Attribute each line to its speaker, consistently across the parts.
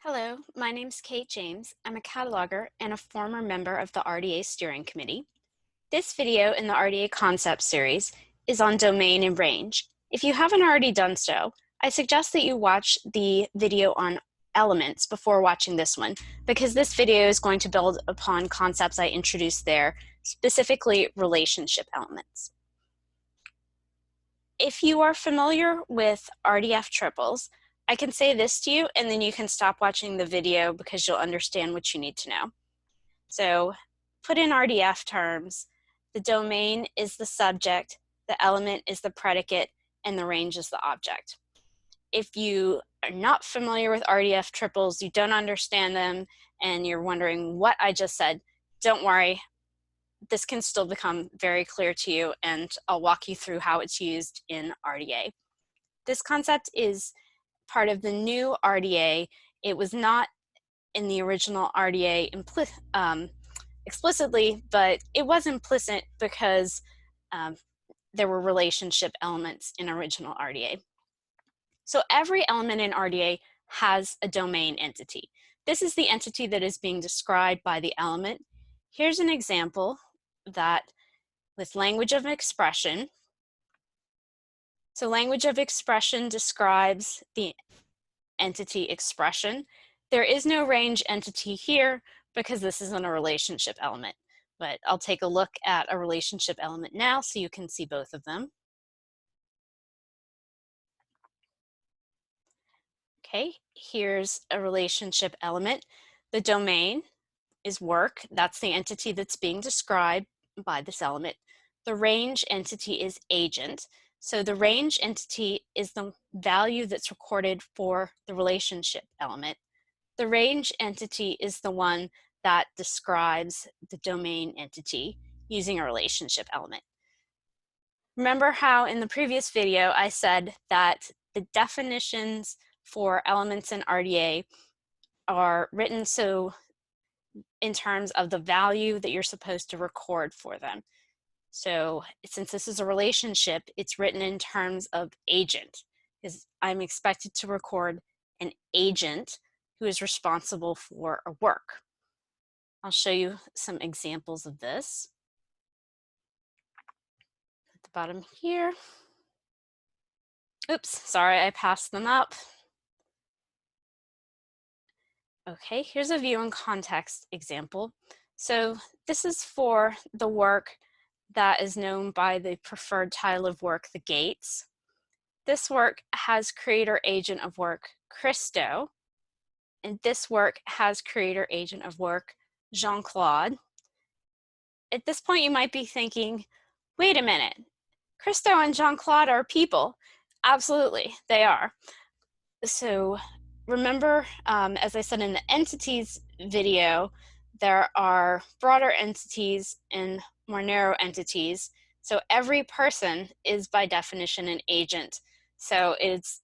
Speaker 1: Hello, my name's Kate James. I'm a cataloger and a former member of the RDA Steering Committee. This video in the RDA Concept series is on domain and range. If you haven't already done so, I suggest that you watch the video on elements before watching this one, because this video is going to build upon concepts I introduced there, specifically relationship elements. If you are familiar with RDF Triples, I can say this to you and then you can stop watching the video because you'll understand what you need to know. So put in RDF terms, the domain is the subject, the element is the predicate, and the range is the object. If you are not familiar with RDF triples, you don't understand them, and you're wondering what I just said, don't worry. This can still become very clear to you, and I'll walk you through how it's used in RDA. This concept is part of the new RDA. It was not in the original RDA explicitly, but it was implicit because there were relationship elements in original RDA. So every element in RDA has a domain entity. This is the entity that is being described by the element. Here's an example that with language of expression. So language of expression describes the entity expression. There is no range entity here because this isn't a relationship element, but I'll take a look at a relationship element now so you can see both of them. Okay, here's a relationship element. The domain is work. That's the entity that's being described by this element. The range entity is agent. So the range entity is the value that's recorded for the relationship element. The range entity is the one that describes the domain entity using a relationship element. Remember how in the previous video I said that the definitions for elements in RDA are written so in terms of the value that you're supposed to record for them. So since this is a relationship, it's written in terms of agent, because I'm expected to record an agent who is responsible for a work. I'll show you some examples of this. At the bottom here. Oops, sorry, I passed them up. Okay, here's a view and context example. So this is for the work that is known by the preferred title of work, the gates. This work has creator agent of work, Christo, and this work has creator agent of work, Jean-Claude. At this point, you might be thinking, wait a minute, Christo and Jean-Claude are people. Absolutely, they are. So remember, as I said in the entities video, there are broader entities and more narrow entities. So every person is by definition an agent. So it's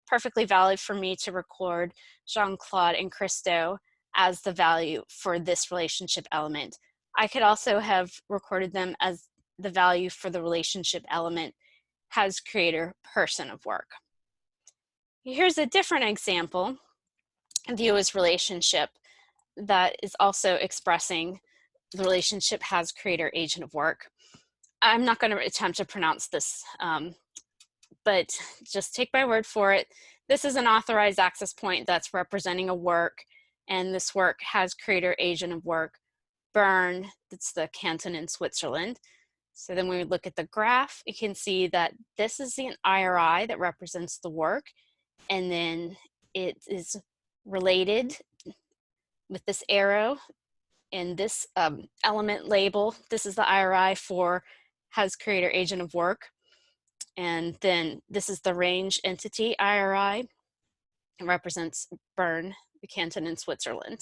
Speaker 1: perfectly valid for me to record Jean-Claude and Christo as the value for this relationship element. I could also have recorded them as the value for the relationship element has creator person of work. Here's a different example, view as relationship, that is also expressing the relationship has creator agent of work. I'm not going to attempt to pronounce this, but just take my word for it. This is an authorized access point that's representing a work, and this work has creator agent of work, Bern, that's the canton in Switzerland. So then when we look at the graph, you can see that this is the IRI that represents the work, and then it is related with this arrow and this element label. This is the IRI for has creator agent of work. And then this is the range entity IRI. It represents Bern, the canton in Switzerland.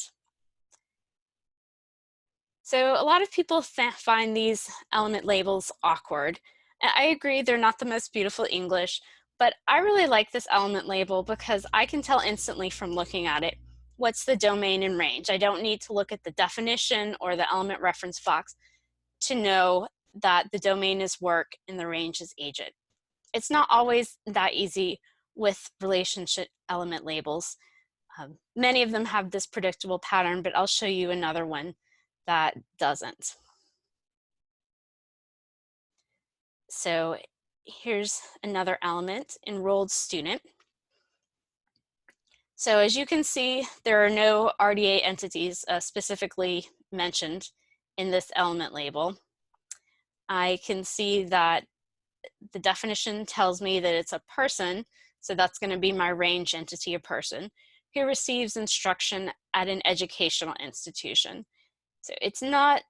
Speaker 1: So a lot of people find these element labels awkward. I agree, they're not the most beautiful English, but I really like this element label because I can tell instantly from looking at it what's the domain and range. I don't need to look at the definition or the element reference box to know that the domain is work and the range is agent. It's not always that easy with relationship element labels. Many of them have this predictable pattern, but I'll show you another one that doesn't. So here's another element, enrolled student. So as you can see, there are no RDA entities specifically mentioned in this element label. I can see that the definition tells me that it's a person, so that's going to be my range entity, a person, who receives instruction at an educational institution. So it's not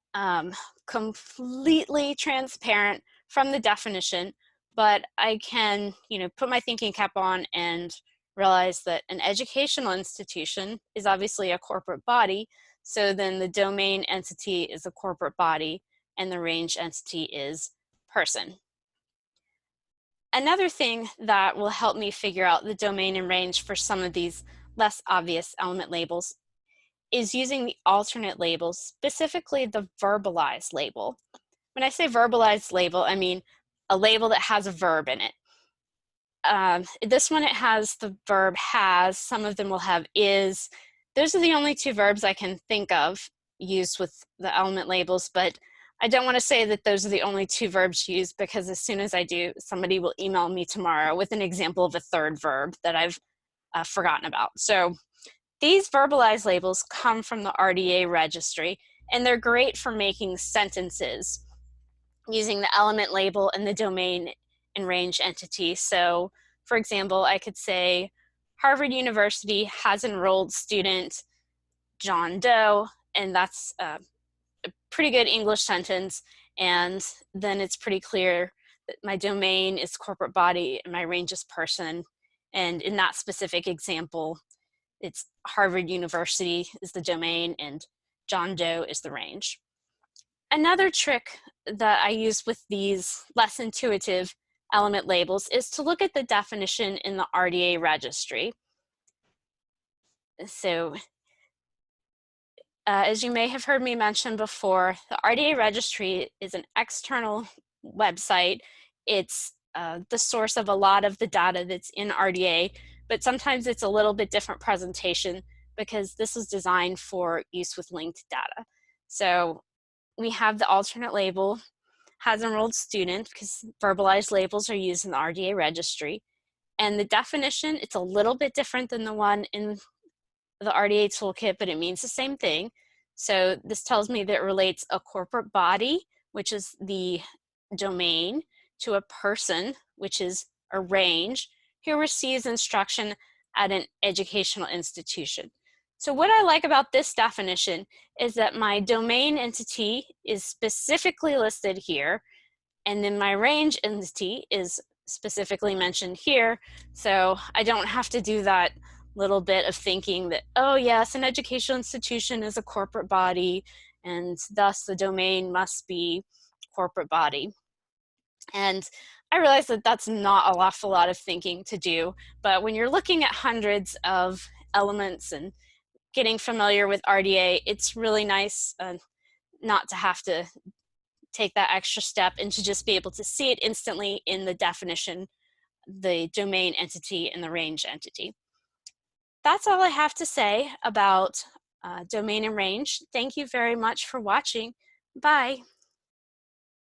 Speaker 1: completely transparent from the definition, but I can, put my thinking cap on and realize that an educational institution is obviously a corporate body. So then the domain entity is a corporate body and the range entity is person. Another thing that will help me figure out the domain and range for some of these less obvious element labels is using the alternate labels, specifically the verbalized label. When I say verbalized label, I mean a label that has a verb in it. This one, it has the verb has, some of them will have is. Those are the only two verbs I can think of used with the element labels, but I don't want to say that those are the only two verbs used, because as soon as I do, somebody will email me tomorrow with an example of a third verb that I've forgotten about. So these verbalized labels come from the RDA registry, and they're great for making sentences using the element label and the domain and range entity. So for example, I could say, Harvard University has enrolled student John Doe, and that's a pretty good English sentence. And then it's pretty clear that my domain is corporate body and my range is person. And in that specific example, it's Harvard University is the domain and John Doe is the range. Another trick that I use with these less intuitive element labels is to look at the definition in the RDA registry. So as you may have heard me mention before, the RDA registry is an external website. It's the source of a lot of the data that's in RDA, but sometimes it's a little bit different presentation because this is designed for use with linked data. So we have the alternate label, has enrolled student, because verbalized labels are used in the RDA registry. And the definition, it's a little bit different than the one in the RDA toolkit, but it means the same thing. So this tells me that it relates a corporate body, which is the domain, to a person, which is a range, who receives instruction at an educational institution. So what I like about this definition is that my domain entity is specifically listed here, and then my range entity is specifically mentioned here. So I don't have to do that little bit of thinking that, oh yes, an educational institution is a corporate body, and thus the domain must be corporate body. And I realize that that's not an awful lot of thinking to do, but when you're looking at hundreds of elements and getting familiar with RDA, it's really nice not to have to take that extra step and to just be able to see it instantly in the definition, the domain entity and the range entity. That's all I have to say about domain and range. Thank you very much for watching. Bye.